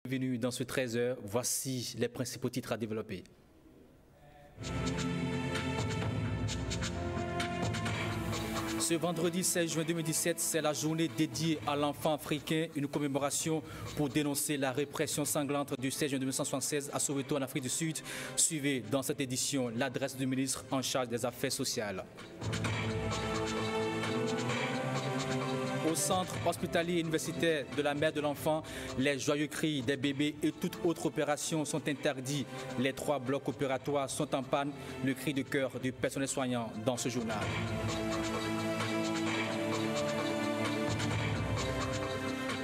Bienvenue dans ce 13h, voici les principaux titres à développer. Ce vendredi 16 juin 2017, c'est la journée dédiée à l'enfant africain, une commémoration pour dénoncer la répression sanglante du 16 juin 1976 à Soweto en Afrique du Sud. Suivez dans cette édition l'adresse du ministre en charge des Affaires sociales. Au centre hospitalier et universitaire de la mère de l'enfant, les joyeux cris des bébés et toute autre opération sont interdits. Les 3 blocs opératoires sont en panne. Le cri de cœur du personnel soignant dans ce journal.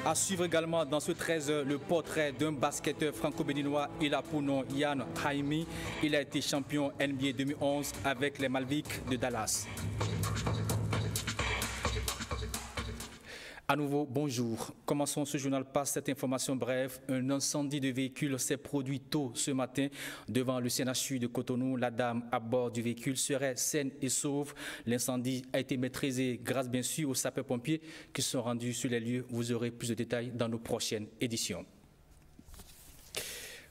À suivre également dans ce 13h le portrait d'un basketteur franco-béninois. Il a pour nom Yann Haimi. Il a été champion NBA 2011 avec les Mavericks de Dallas. À nouveau, bonjour. Commençons ce journal par cette information brève. Un incendie de véhicule s'est produit tôt ce matin devant le CNHU de Cotonou. La dame à bord du véhicule serait saine et sauve. L'incendie a été maîtrisé grâce bien sûr aux sapeurs-pompiers qui sont rendus sur les lieux. Vous aurez plus de détails dans nos prochaines éditions.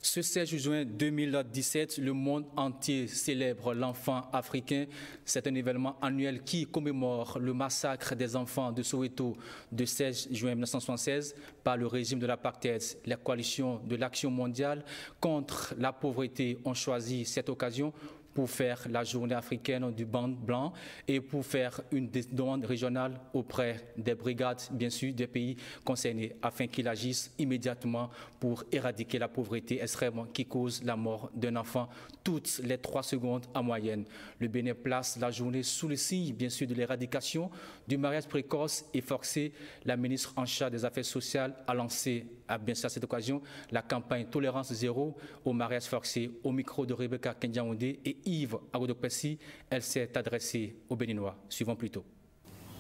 Ce 16 juin 2017, le monde entier célèbre l'enfant africain. C'est un événement annuel qui commémore le massacre des enfants de Soweto de 16 juin 1976 par le régime de l'apartheid. Les coalitions de l'Action mondiale contre la pauvreté ont choisi cette occasion pour faire la journée africaine du banc blanc et pour faire une demande régionale auprès des brigades, bien sûr, des pays concernés, afin qu'ils agissent immédiatement pour éradiquer la pauvreté extrême qui cause la mort d'un enfant toutes les 3 secondes en moyenne. Le Bénin place la journée sous le signe, bien sûr, de l'éradication du mariage précoce et forcé. La ministre en charge des Affaires sociales a lancé, bien sûr, à cette occasion, la campagne Tolérance Zéro au mariage forcé. Au micro de Rebecca Kendiaoundé et Yves Agodopessi, elle s'est adressée aux Béninois. Suivons plutôt.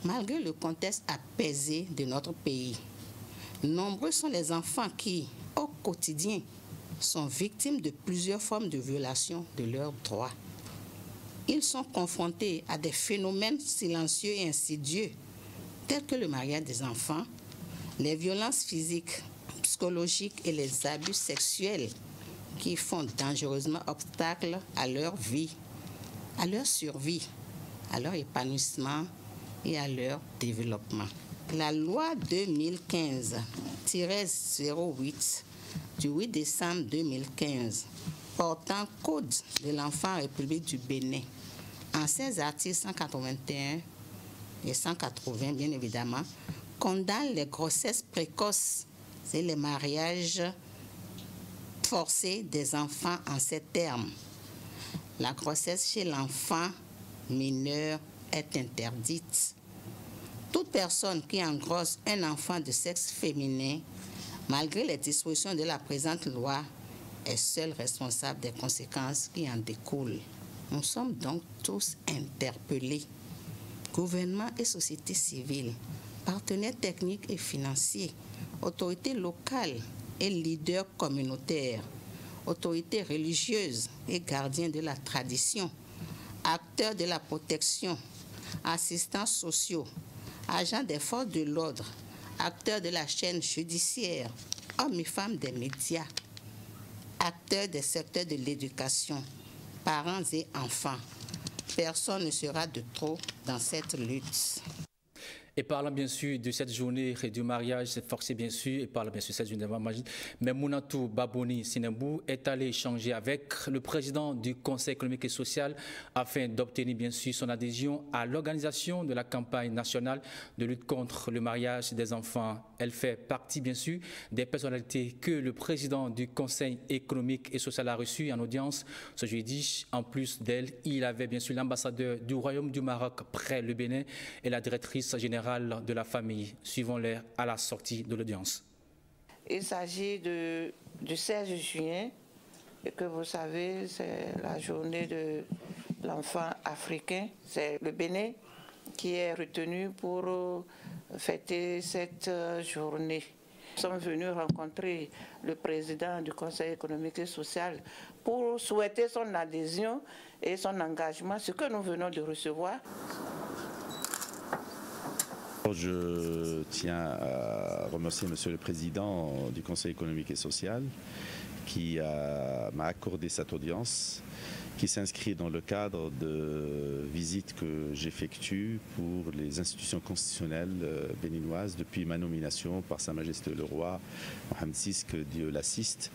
Malgré le contexte apaisé de notre pays, nombreux sont les enfants qui, au quotidien, sont victimes de plusieurs formes de violation de leurs droits. Ils sont confrontés à des phénomènes silencieux et insidieux, tels que le mariage des enfants, les violences physiques, psychologiques et les abus sexuels qui font dangereusement obstacle à leur vie, à leur survie, à leur épanouissement et à leur développement. La loi 2015-08 du 8 décembre 2015 portant Code de l'enfant en République du Bénin, en ses articles 181 et 180 bien évidemment, condamne les grossesses précoces et les mariages forcés des enfants en ces termes. La grossesse chez l'enfant mineur est interdite. Toute personne qui engrosse un enfant de sexe féminin, malgré les dispositions de la présente loi, est seule responsable des conséquences qui en découlent. Nous sommes donc tous interpellés, gouvernement et société civile, partenaires techniques et financiers, autorités locales et leaders communautaires, autorités religieuses et gardiens de la tradition, acteurs de la protection, assistants sociaux, agents des forces de l'ordre, acteurs de la chaîne judiciaire, hommes et femmes des médias, acteurs des secteurs de l'éducation, parents et enfants. Personne ne sera de trop dans cette lutte. Et parlant bien sûr de cette journée du mariage forcé bien sûr, et parlant bien sûr de cette journée de mariage, mais Mounatou Baboni Sinembou est allé échanger avec le président du Conseil économique et social afin d'obtenir bien sûr son adhésion à l'organisation de la campagne nationale de lutte contre le mariage des enfants. Elle fait partie bien sûr des personnalités que le président du Conseil économique et social a reçu en audience ce jeudi. En plus d'elle, il avait bien sûr l'ambassadeur du Royaume du Maroc près le Bénin et la directrice générale de la famille. Suivons-les à la sortie de l'audience. Il s'agit du 16 juin, et que vous savez, c'est la journée de l'enfant africain. C'est le Bénin qui est retenu pour fêter cette journée. Nous sommes venus rencontrer le président du Conseil économique et social pour souhaiter son adhésion et son engagement, ce que nous venons de recevoir. Je tiens à remercier Monsieur le Président du Conseil économique et social qui m'a accordé cette audience, qui s'inscrit dans le cadre de visites que j'effectue pour les institutions constitutionnelles béninoises depuis ma nomination par Sa Majesté le Roi Mohamed VI, que Dieu l'assiste,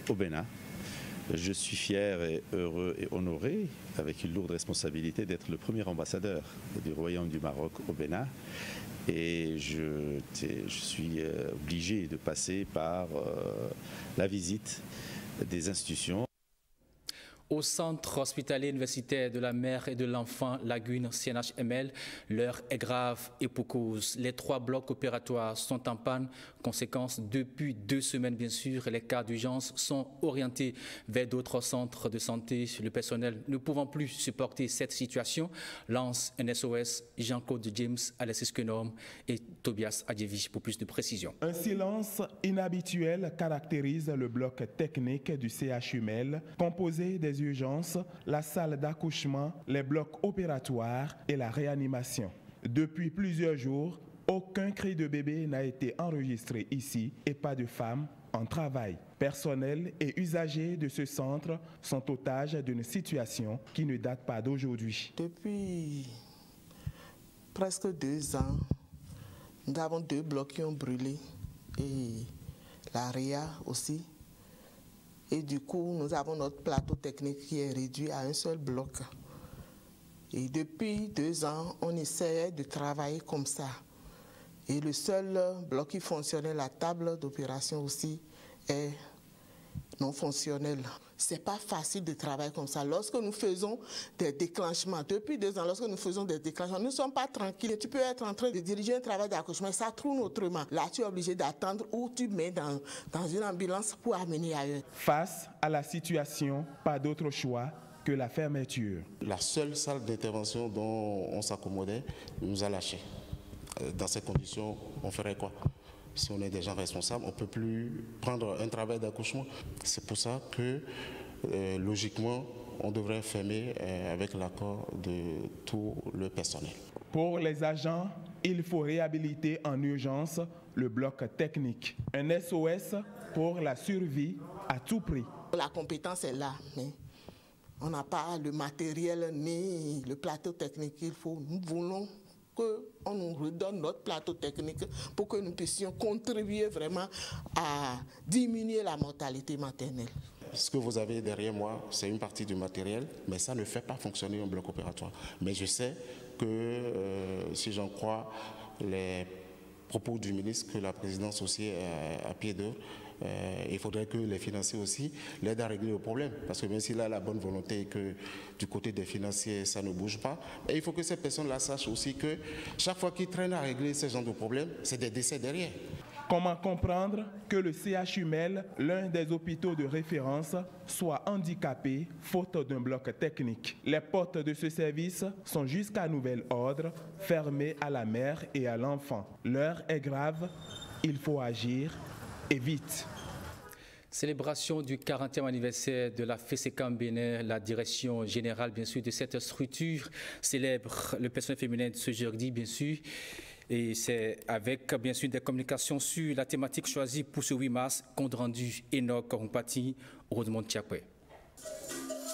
au Bénin. Je suis fier et heureux et honoré, avec une lourde responsabilité, d'être le premier ambassadeur du Royaume du Maroc au Bénin. Et je suis obligé de passer par la visite des institutions. Au centre hospitalier universitaire de la mère et de l'enfant Lagune CNHML, l'heure est grave et pour cause. Les 3 blocs opératoires sont en panne. Conséquence, depuis 2 semaines, bien sûr, les cas d'urgence sont orientés vers d'autres centres de santé. Le personnel ne pouvant plus supporter cette situation lance un SOS. Jean-Claude James, Alexis Kenorm et Tobias Adjevi pour plus de précision. Un silence inhabituel caractérise le bloc technique du CHUML, composé des urgences, la salle d'accouchement, les blocs opératoires et la réanimation. Depuis plusieurs jours, aucun cri de bébé n'a été enregistré ici et pas de femmes en travail. Personnel et usagers de ce centre sont otages d'une situation qui ne date pas d'aujourd'hui. Depuis presque 2 ans, nous avons 2 blocs qui ont brûlé et la REA aussi. Et du coup, nous avons notre plateau technique qui est réduit à un seul bloc. Et depuis 2 ans, on essaie de travailler comme ça. Et le seul bloc qui fonctionnait, la table d'opération aussi, est non fonctionnelle. C'est pas facile de travailler comme ça. Lorsque nous faisons des déclenchements, depuis 2 ans, lorsque nous faisons des déclenchements, nous ne sommes pas tranquilles. Tu peux être en train de diriger un travail d'accouchement, ça tourne autrement. Là, tu es obligé d'attendre ou tu mets dans une ambulance pour amener ailleurs. Face à la situation, pas d'autre choix que la fermeture. La seule salle d'intervention dont on s'accommodait nous a lâchés. Dans ces conditions, on ferait quoi ? Si on est des gens responsables, on ne peut plus prendre un travail d'accouchement. C'est pour ça que, logiquement, on devrait fermer avec l'accord de tout le personnel. Pour les agents, il faut réhabiliter en urgence le bloc technique. Un SOS pour la survie à tout prix. La compétence est là, mais on n'a pas le matériel ni le plateau technique qu'il faut. Nous voulons qu'on nous redonne notre plateau technique pour que nous puissions contribuer vraiment à diminuer la mortalité maternelle. Ce que vous avez derrière moi, c'est une partie du matériel, mais ça ne fait pas fonctionner un bloc opératoire. Mais je sais que, si j'en crois les propos du ministre, que la présidence aussi est à pied d'œuvre, il faudrait que les financiers aussi l'aident à régler le problème. Parce que même s'il a la bonne volonté et que du côté des financiers, ça ne bouge pas, il faut que ces personnes-là sachent aussi que chaque fois qu'ils traînent à régler ce genre de problème, c'est des décès derrière. Comment comprendre que le CHUML, l'un des hôpitaux de référence, soit handicapé faute d'un bloc technique? Les portes de ce service sont jusqu'à nouvel ordre fermées à la mère et à l'enfant. L'heure est grave, il faut agir et vite. Célébration du 40e anniversaire de la FESECAM Bénin, la direction générale bien sûr de cette structure célèbre le personnel féminin de ce jeudi bien sûr. Et c'est avec bien sûr des communications sur la thématique choisie pour ce 8 mars, compte rendu Enoch Rompati, Rosemont Tchakwe.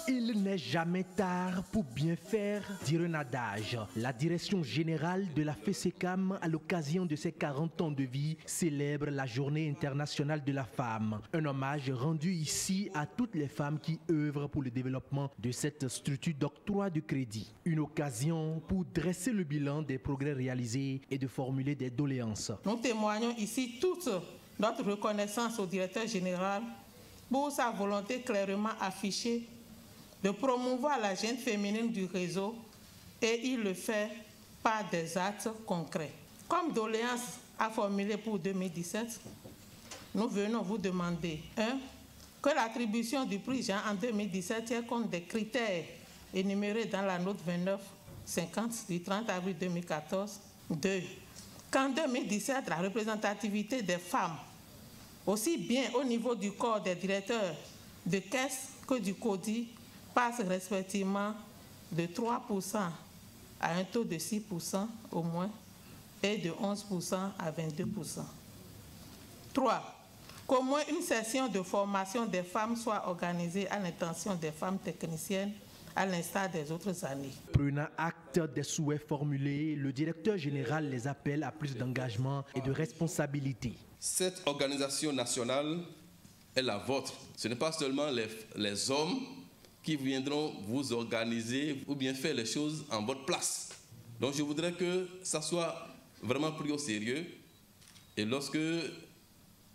Il n'est jamais tard pour bien faire, dire un adage. La direction générale de la FESECAM, à l'occasion de ses 40 ans de vie, célèbre la Journée internationale de la femme. Un hommage rendu ici à toutes les femmes qui œuvrent pour le développement de cette structure d'octroi de crédit. Une occasion pour dresser le bilan des progrès réalisés et de formuler des doléances. Nous témoignons ici toute notre reconnaissance au directeur général pour sa volonté clairement affichée de promouvoir la gente féminine du réseau, et il le fait par des actes concrets. Comme doléance à formuler pour 2017, nous venons vous demander 1. Que l'attribution du prix Jean en 2017 tient compte des critères énumérés dans la note 2950 du 30 avril 2014. 2. Qu'en 2017, la représentativité des femmes, aussi bien au niveau du corps des directeurs de caisse que du CODI, passe respectivement de 3% à un taux de 6% au moins. et de 11% à 22%. 3. Qu'au moins une session de formation des femmes soit organisée à l'intention des femmes techniciennes, à l'instar des autres années. Prenant acte des souhaits formulés, le directeur général les appelle à plus d'engagement et de responsabilité. Cette organisation nationale est la vôtre. Ce n'est pas seulement les hommes qui viendront vous organiser ou bien faire les choses en votre place. Donc je voudrais que ça soit vraiment pris au sérieux. Et lorsque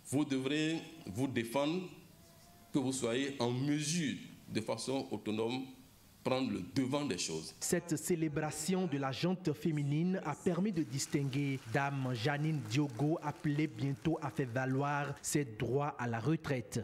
vous devrez vous défendre, que vous soyez en mesure de façon autonome prendre le devant des choses. Cette célébration de la gente féminine a permis de distinguer Dame Janine Diogo, appelée bientôt à faire valoir ses droits à la retraite.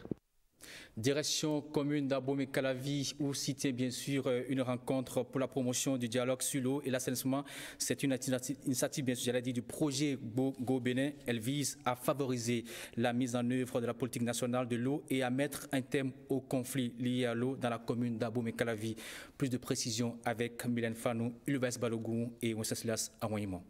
Direction commune d'Abomey-Calavi, où citer bien sûr une rencontre pour la promotion du dialogue sur l'eau et l'assainissement. C'est une initiative bien sûr, du projet Go Bénin. Elle vise à favoriser la mise en œuvre de la politique nationale de l'eau et à mettre un terme aux conflits liés à l'eau dans la commune d'Abomey-Calavi. Plus de précisions avec Mylène Fanou, Ulves Balogun et Wenceslas Amoyimo.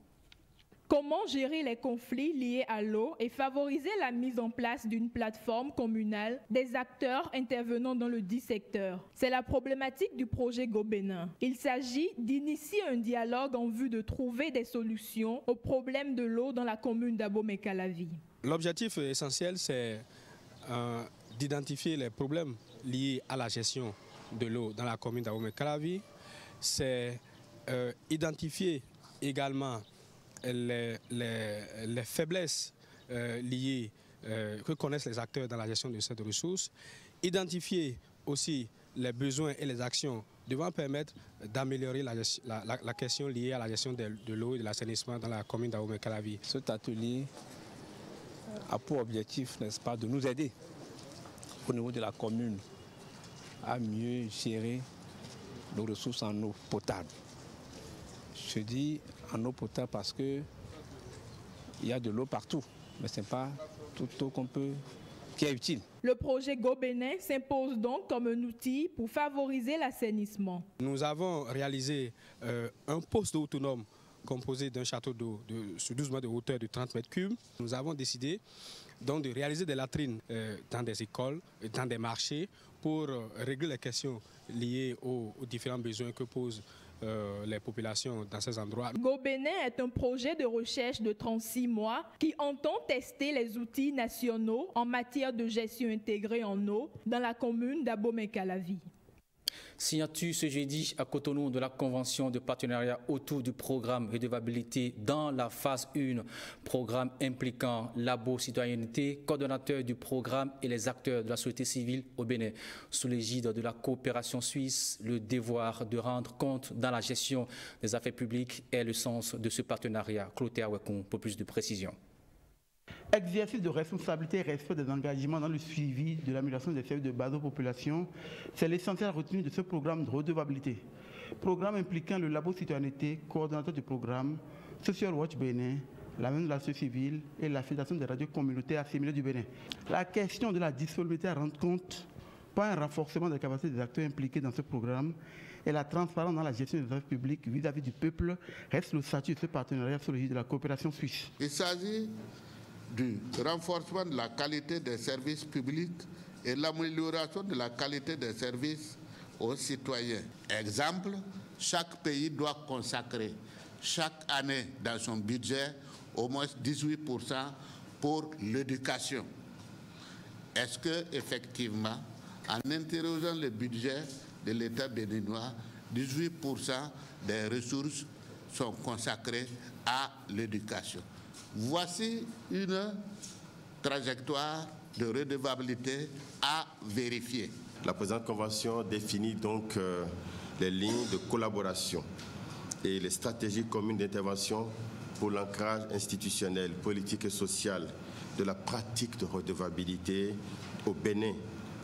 Comment gérer les conflits liés à l'eau et favoriser la mise en place d'une plateforme communale des acteurs intervenant dans le dit secteur? C'est la problématique du projet Go Bénin. Il s'agit d'initier un dialogue en vue de trouver des solutions aux problèmes de l'eau dans la commune d'Abomey-Calavi. L'objectif essentiel, c'est d'identifier les problèmes liés à la gestion de l'eau dans la commune d'Abomey-Calavi. C'est identifier également les faiblesses liées que connaissent les acteurs dans la gestion de cette ressource, identifier aussi les besoins et les actions devant permettre d'améliorer la question liée à la gestion de l'eau et de l'assainissement dans la commune d'Abomey-Calavi. Cet atelier a pour objectif, n'est-ce pas, de nous aider au niveau de la commune à mieux gérer nos ressources en eau potable. Je dis en eau potable parce qu'il y a de l'eau partout, mais ce n'est pas toute eau qui est utile. Le projet Go Bénin s'impose donc comme un outil pour favoriser l'assainissement. Nous avons réalisé un poste d'eau autonome composé d'un château d'eau sur 12 mètres de hauteur de 30 mètres cubes. Nous avons décidé donc de réaliser des latrines dans des écoles, dans des marchés, pour régler les questions liées aux différents besoins que posent les populations dans ces endroits. Go Bénin est un projet de recherche de 36 mois qui entend tester les outils nationaux en matière de gestion intégrée en eau dans la commune d'Abomey-Calavi. Signature ce jeudi à Cotonou de la convention de partenariat autour du programme redevabilité dans la phase 1, programme impliquant Labo Citoyenneté, coordonnateur du programme et les acteurs de la société civile au Bénin. Sous l'égide de la coopération suisse, le devoir de rendre compte dans la gestion des affaires publiques est le sens de ce partenariat. Clotaire Wekon pour plus de précisions. Exercice de responsabilité et respect des engagements dans le suivi de l'amélioration des services de base aux populations, c'est l'essentiel retenu de ce programme de redevabilité. Programme impliquant le Labo Citoyenneté, coordonnateur du programme, Social Watch Bénin, la même de la société civile et la Fédération des radios communautaires assimilées du Bénin. La question de la disponibilité à rendre compte par un renforcement des capacités des acteurs impliqués dans ce programme et la transparence dans la gestion des affaires publiques vis-à-vis du peuple reste le statut de ce partenariat sous l'égide de la coopération suisse. Il s'agit du renforcement de la qualité des services publics et l'amélioration de la qualité des services aux citoyens. Exemple, chaque pays doit consacrer chaque année dans son budget au moins 18% pour l'éducation. Est-ce que effectivement, en interrogeant le budget de l'État béninois, 18% des ressources sont consacrées à l'éducation? Voici une trajectoire de redevabilité à vérifier. La présente convention définit donc les lignes de collaboration et les stratégies communes d'intervention pour l'ancrage institutionnel, politique et social de la pratique de redevabilité au Bénin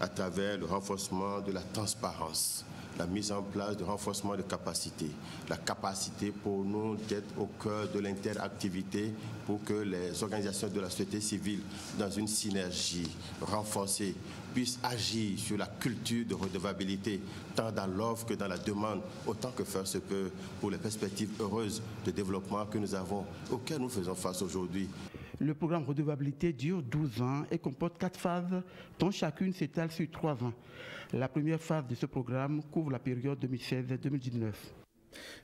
à travers le renforcement de la transparence, la mise en place de renforcement de capacité, la capacité pour nous d'être au cœur de l'interactivité pour que les organisations de la société civile, dans une synergie renforcée, puisse agir sur la culture de redevabilité, tant dans l'offre que dans la demande, autant que faire se peut pour les perspectives heureuses de développement que nous avons, auxquelles nous faisons face aujourd'hui. Le programme redevabilité dure 12 ans et comporte 4 phases, dont chacune s'étale sur 3 ans. La première phase de ce programme couvre la période 2016-2019.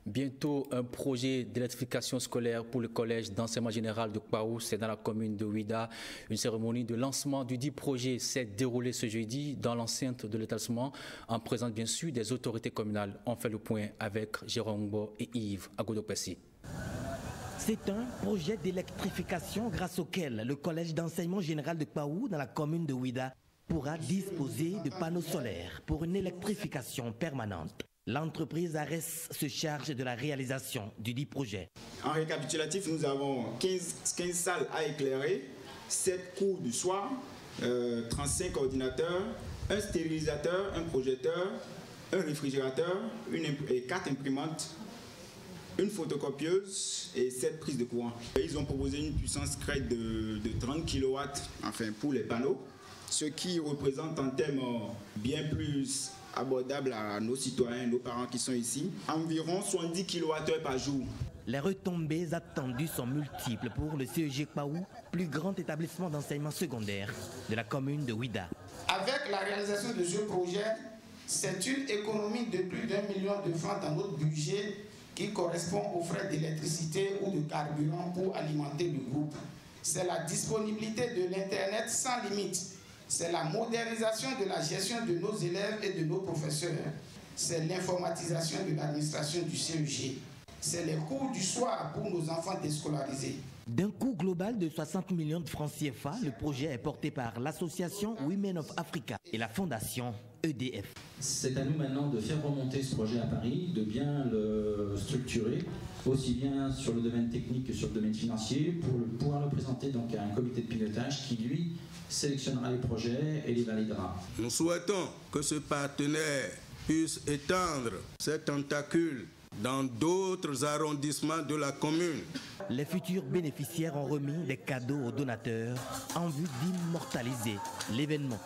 Bientôt, un projet d'électrification scolaire pour le collège d'enseignement général de Kpaou, c'est dans la commune de Ouida. Une cérémonie de lancement du dit projet s'est déroulée ce jeudi dans l'enceinte de l'établissement, en présence bien sûr des autorités communales. On fait le point avec Jérôme Bo et Yves Agodopessi. C'est un projet d'électrification grâce auquel le collège d'enseignement général de Kpaou, dans la commune de Ouida, pourra disposer de panneaux solaires pour une électrification permanente. L'entreprise ARES se charge de la réalisation du dit projet. En récapitulatif, nous avons 15 salles à éclairer, 7 cours du soir, 35 ordinateurs, un stérilisateur, un projecteur, un réfrigérateur, 4 imprimantes, une photocopieuse et 7 prises de courant. Ils ont proposé une puissance crête de 30 kW pour les panneaux, ce qui représente en termes bien plus abordable à nos citoyens, nos parents qui sont ici, environ 70 kWh par jour. Les retombées attendues sont multiples pour le CEG Kpaou, plus grand établissement d'enseignement secondaire de la commune de Ouida. Avec la réalisation de ce projet, c'est une économie de plus d'1 million de francs dans notre budget qui correspond aux frais d'électricité ou de carburant pour alimenter le groupe. C'est la disponibilité de l'Internet sans limite. C'est la modernisation de la gestion de nos élèves et de nos professeurs. C'est l'informatisation de l'administration du CEG. C'est les cours du soir pour nos enfants déscolarisés. D'un coût global de 60 millions de francs CFA, le projet est porté par l'association Women of Africa et la fondation EDF. C'est à nous maintenant de faire remonter ce projet à Paris, de bien le structurer, aussi bien sur le domaine technique que sur le domaine financier, pour pouvoir le présenter donc à un comité de pilotage qui, lui, sélectionnera les projets et les validera. Nous souhaitons que ce partenaire puisse étendre ses tentacules dans d'autres arrondissements de la commune. Les futurs bénéficiaires ont remis des cadeaux aux donateurs en vue d'immortaliser l'événement.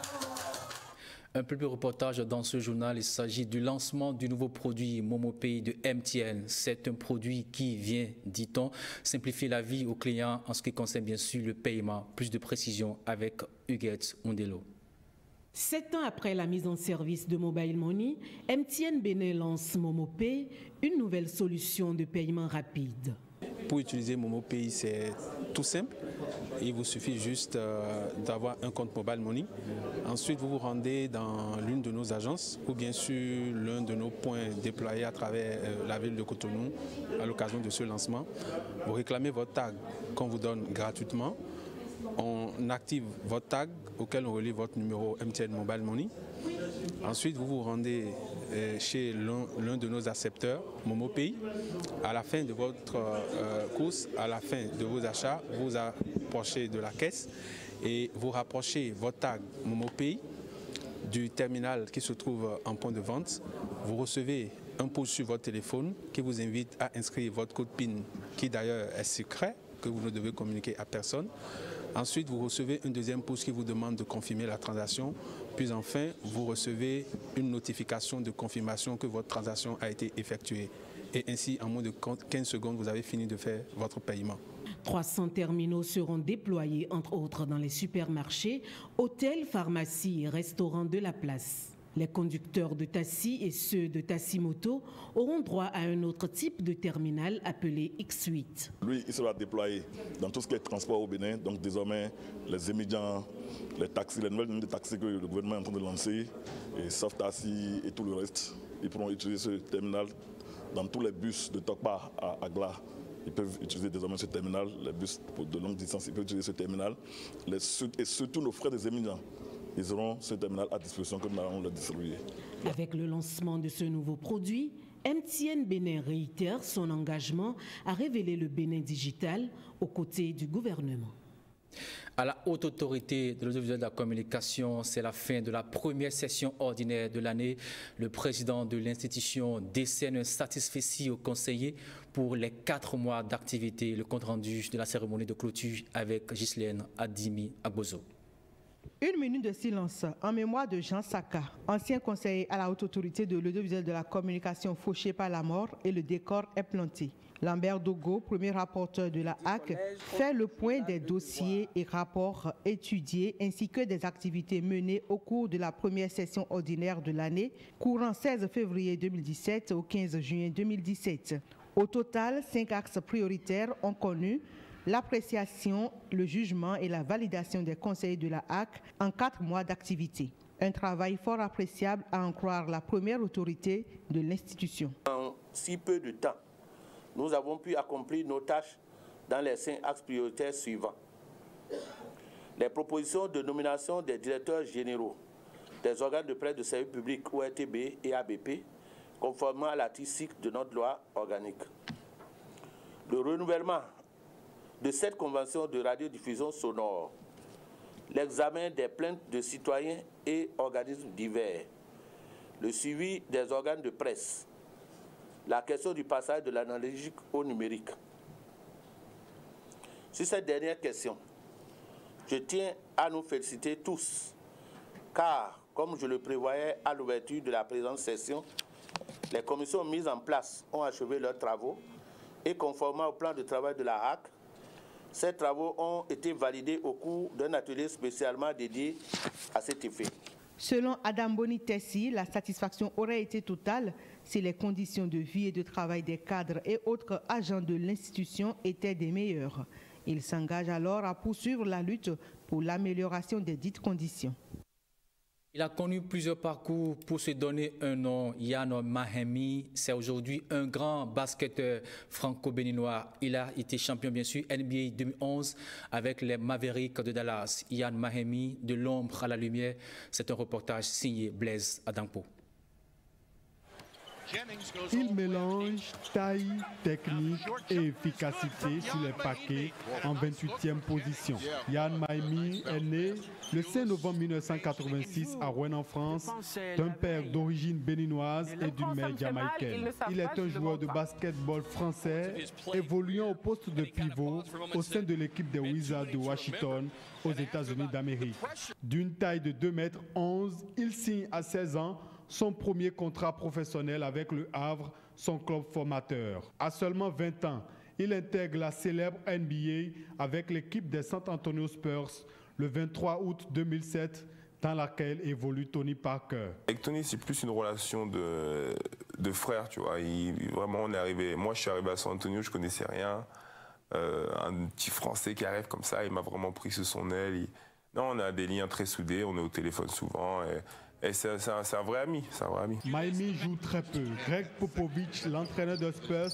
Un peu plus de reportage dans ce journal, il s'agit du lancement du nouveau produit MomoPay de MTN. C'est un produit qui vient, dit-on, simplifier la vie aux clients en ce qui concerne bien sûr le paiement. Plus de précision avec Huguette Ondelo. 7 ans après la mise en service de Mobile Money, MTN Bénin lance MomoPay, une nouvelle solution de paiement rapide. Pour utiliser MomoPay, c'est tout simple. Il vous suffit juste d'avoir un compte Mobile Money. Ensuite, vous vous rendez dans l'une de nos agences ou bien sûr l'un de nos points déployés à travers la ville de Cotonou à l'occasion de ce lancement. Vous réclamez votre tag qu'on vous donne gratuitement. On active votre tag auquel on relie votre numéro MTN Mobile Money. Ensuite, vous vous rendez chez l'un de nos accepteurs, MomoPay. À la fin de votre course, à la fin de vos achats, vous approchez de la caisse et vous rapprochez votre tag MomoPay du terminal qui se trouve en point de vente. Vous recevez un push sur votre téléphone qui vous invite à inscrire votre code PIN, qui d'ailleurs est secret, que vous ne devez communiquer à personne. Ensuite, vous recevez un deuxième push qui vous demande de confirmer la transaction. Puis enfin, vous recevez une notification de confirmation que votre transaction a été effectuée. Et ainsi, en moins de 15 secondes, vous avez fini de faire votre paiement. 300 terminaux seront déployés, entre autres, dans les supermarchés, hôtels, pharmacies et restaurants de la place. Les conducteurs de taxi et ceux de taxi-moto auront droit à un autre type de terminal appelé X8. Lui, il sera déployé dans tout ce qui est transport au Bénin. Donc désormais, les émigrants, les taxis, les nouvelles lignes de taxis que le gouvernement est en train de lancer, et Soft Taxi et tout le reste, ils pourront utiliser ce terminal dans tous les bus de Tokpa à Agla. Ils peuvent utiliser désormais ce terminal, les bus de longue distance, ils peuvent utiliser ce terminal. Et surtout nos frères des émigrants, ils auront ce terminal à disposition comme nous allons le distribuer. Avec le lancement de ce nouveau produit, MTN Bénin réitère son engagement à révéler le Bénin digital aux côtés du gouvernement. À la Haute Autorité de l'audiovisuel de la communication, c'est la fin de la première session ordinaire de l'année. Le président de l'institution décerne un satisfecit aux conseillers pour les 4 mois d'activité. Le compte rendu de la cérémonie de clôture avec Ghislaine Adimi Abozo. Une minute de silence en mémoire de Jean Saka, ancien conseiller à la haute autorité de l'audiovisuel de la communication fauché par la mort, et le décor est planté. Lambert Dogo, premier rapporteur de la HAC, fait le point des dossiers et rapports étudiés ainsi que des activités menées au cours de la première session ordinaire de l'année, courant 16 février 2017 au 15 juin 2017. Au total, 5 axes prioritaires ont connu l'appréciation, le jugement et la validation des conseils de la HAC en 4 mois d'activité. Un travail fort appréciable à en croire la première autorité de l'institution. En si peu de temps, nous avons pu accomplir nos tâches dans les 5 axes prioritaires suivants. Les propositions de nomination des directeurs généraux des organes de presse de service public ORTB et ABP, conformément à l'article 6 de notre loi organique. Le renouvellement de cette convention de radiodiffusion sonore, l'examen des plaintes de citoyens et organismes divers, le suivi des organes de presse, la question du passage de l'analogique au numérique. Sur cette dernière question, je tiens à nous féliciter tous, car, comme je le prévoyais à l'ouverture de la présente session, les commissions mises en place ont achevé leurs travaux et conformément au plan de travail de la HAC, ces travaux ont été validés au cours d'un atelier spécialement dédié à cet effet. Selon Adam Bonitessi, la satisfaction aurait été totale si les conditions de vie et de travail des cadres et autres agents de l'institution étaient des meilleures. Il s'engage alors à poursuivre la lutte pour l'amélioration des dites conditions. Il a connu plusieurs parcours pour se donner un nom. Yann Mahemi, c'est aujourd'hui un grand basketteur franco-béninois. Il a été champion, bien sûr, NBA 2011 avec les Mavericks de Dallas. Yann Mahemi, de l'ombre à la lumière, c'est un reportage signé Blaise Adampo. Il mélange taille, technique et efficacité sur les paquets en 28e position. Yann Mahemi est né le 5 novembre 1986 à Rouen en France, d'un père d'origine béninoise et d'une mère jamaïcaine. Il est un joueur de basketball français évoluant au poste de pivot au sein de l'équipe des Wizards de Washington aux États-Unis d'Amérique. D'une taille de 2,11 m, il signe à 16 ans son premier contrat professionnel avec le Havre, son club formateur. À seulement 20 ans, il intègre la célèbre NBA avec l'équipe des San Antonio Spurs le 23 août 2007, dans laquelle évolue Tony Parker. Avec Tony, c'est plus une relation de frère, tu vois. Vraiment, on est arrivé. Moi, je suis arrivé à San Antonio, je connaissais rien. Un petit Français qui arrive comme ça, il m'a vraiment pris sous son aile. Non, on a des liens très soudés, on est au téléphone souvent. Et c'est un vrai ami, Mahemi joue très peu. Greg Popovich, l'entraîneur de Spurs,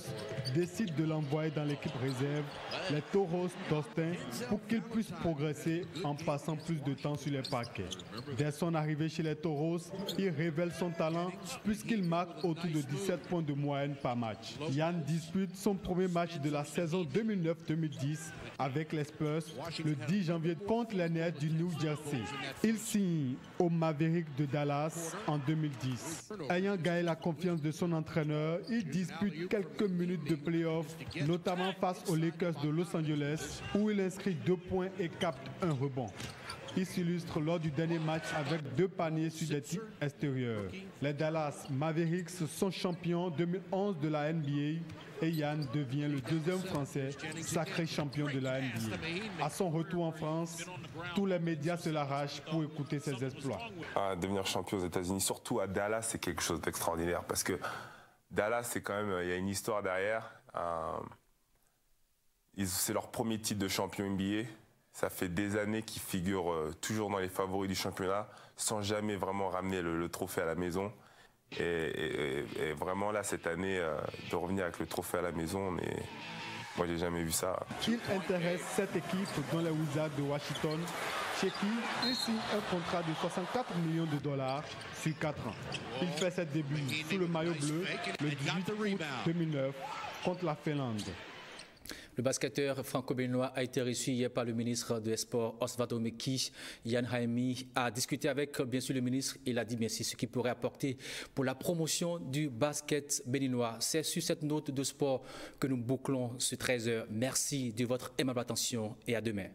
décide de l'envoyer dans l'équipe réserve, les Toros d'Austin, pour qu'il puisse progresser en passant plus de temps sur les parquets. Dès son arrivée chez les Toros, il révèle son talent puisqu'il marque autour de 17 points de moyenne par match. Yann dispute son premier match de la saison 2009-2010 avec les Spurs le 10 janvier contre les Nets du New Jersey. Il signe au Maverick de Dallas en 2010. Ayant gagné la confiance de son entraîneur, il dispute quelques minutes de play-off, notamment face aux Lakers de Los Angeles, où il inscrit 2 points et capte un rebond. Il s'illustre lors du dernier match avec 2 paniers sur des tirs extérieurs. Les Dallas Mavericks sont champions 2011 de la NBA et Yann devient le 2e Français sacré champion de la NBA. À son retour en France, tous les médias se l'arrachent pour écouter ses exploits. Devenir champion aux États-Unis, surtout à Dallas, c'est quelque chose d'extraordinaire parce que Dallas, c'est quand même, il y a une histoire derrière. C'est leur premier titre de champion NBA. Ça fait des années qu'ils figurent toujours dans les favoris du championnat, sans jamais vraiment ramener le trophée à la maison. Et vraiment là, cette année, de revenir avec le trophée à la maison, mais moi, j'ai jamais vu ça. Il intéresse cette équipe dans les Wizards de Washington, chez qui il signe un contrat de 64 millions de dollars sur 4 ans. Il fait ses débuts sous le maillot bleu le 18 août 2009 contre la Finlande. Le basketteur franco-béninois a été reçu hier par le ministre des Sports, Osvaldo Meki. Yann Mahemi a discuté avec, bien sûr, le ministre. Il a dit, bien sûr, ce qu'il pourrait apporter pour la promotion du basket béninois. C'est sur cette note de sport que nous bouclons ce 13h. Merci de votre aimable attention et à demain.